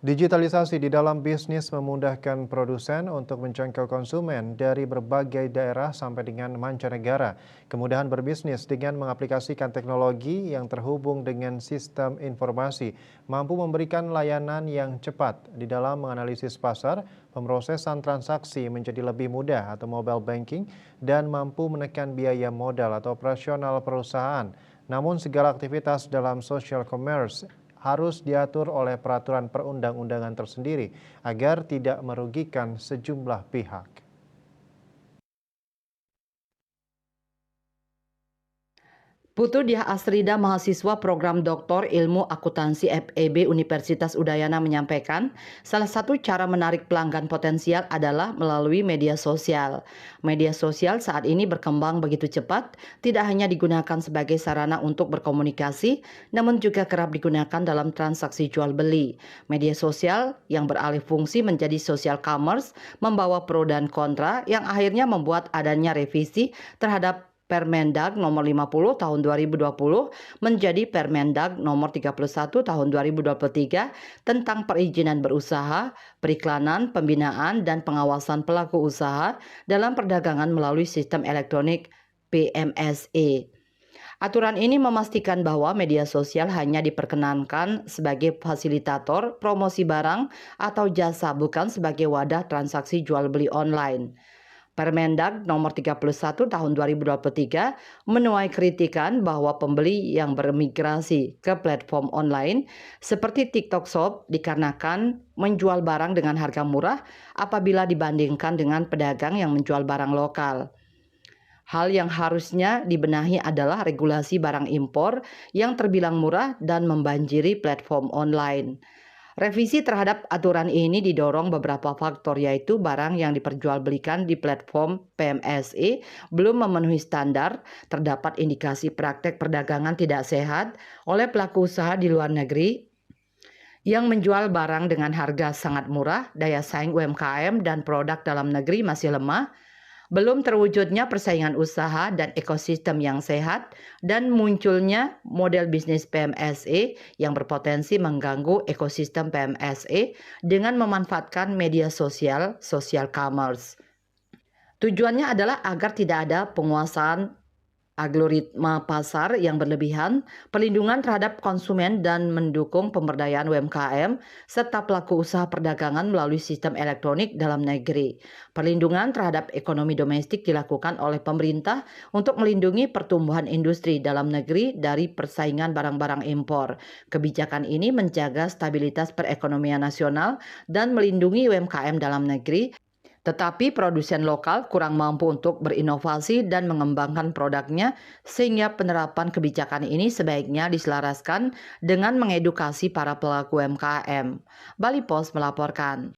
Digitalisasi di dalam bisnis memudahkan produsen untuk menjangkau konsumen dari berbagai daerah sampai dengan mancanegara. Kemudahan berbisnis dengan mengaplikasikan teknologi yang terhubung dengan sistem informasi mampu memberikan layanan yang cepat di dalam menganalisis pasar, pemrosesan transaksi menjadi lebih mudah atau mobile banking, dan mampu menekan biaya modal atau operasional perusahaan. Namun segala aktivitas dalam social commerce harus diatur oleh peraturan perundang-undangan tersendiri agar tidak merugikan sejumlah pihak. Putu Diah Asrida, mahasiswa program Doktor Ilmu Akuntansi FEB Universitas Udayana menyampaikan, salah satu cara menarik pelanggan potensial adalah melalui media sosial. Media sosial saat ini berkembang begitu cepat, tidak hanya digunakan sebagai sarana untuk berkomunikasi, namun juga kerap digunakan dalam transaksi jual beli. Media sosial yang beralih fungsi menjadi social commerce membawa pro dan kontra yang akhirnya membuat adanya revisi terhadap Permendag nomor 50 tahun 2020 menjadi Permendag nomor 31 tahun 2023 tentang perizinan berusaha, periklanan, pembinaan, dan pengawasan pelaku usaha dalam perdagangan melalui sistem elektronik PMSE. Aturan ini memastikan bahwa media sosial hanya diperkenankan sebagai fasilitator promosi barang atau jasa, bukan sebagai wadah transaksi jual beli online. Permendag nomor 31 tahun 2023 menuai kritikan bahwa pembeli yang bermigrasi ke platform online seperti TikTok Shop dikarenakan menjual barang dengan harga murah apabila dibandingkan dengan pedagang yang menjual barang lokal. Hal yang harusnya dibenahi adalah regulasi barang impor yang terbilang murah dan membanjiri platform online. Revisi terhadap aturan ini didorong beberapa faktor, yaitu barang yang diperjualbelikan di platform PMSE belum memenuhi standar, terdapat indikasi praktek perdagangan tidak sehat oleh pelaku usaha di luar negeri yang menjual barang dengan harga sangat murah, daya saing UMKM dan produk dalam negeri masih lemah, belum terwujudnya persaingan usaha dan ekosistem yang sehat, dan munculnya model bisnis PMSE yang berpotensi mengganggu ekosistem PMSE dengan memanfaatkan media sosial, social commerce. Tujuannya adalah agar tidak ada penguasaan algoritma pasar yang berlebihan, perlindungan terhadap konsumen, dan mendukung pemberdayaan UMKM serta pelaku usaha perdagangan melalui sistem elektronik dalam negeri. Perlindungan terhadap ekonomi domestik dilakukan oleh pemerintah untuk melindungi pertumbuhan industri dalam negeri dari persaingan barang-barang impor. Kebijakan ini menjaga stabilitas perekonomian nasional dan melindungi UMKM dalam negeri, tetapi produsen lokal kurang mampu untuk berinovasi dan mengembangkan produknya, sehingga penerapan kebijakan ini sebaiknya diselaraskan dengan mengedukasi para pelaku UMKM. Bali Post melaporkan.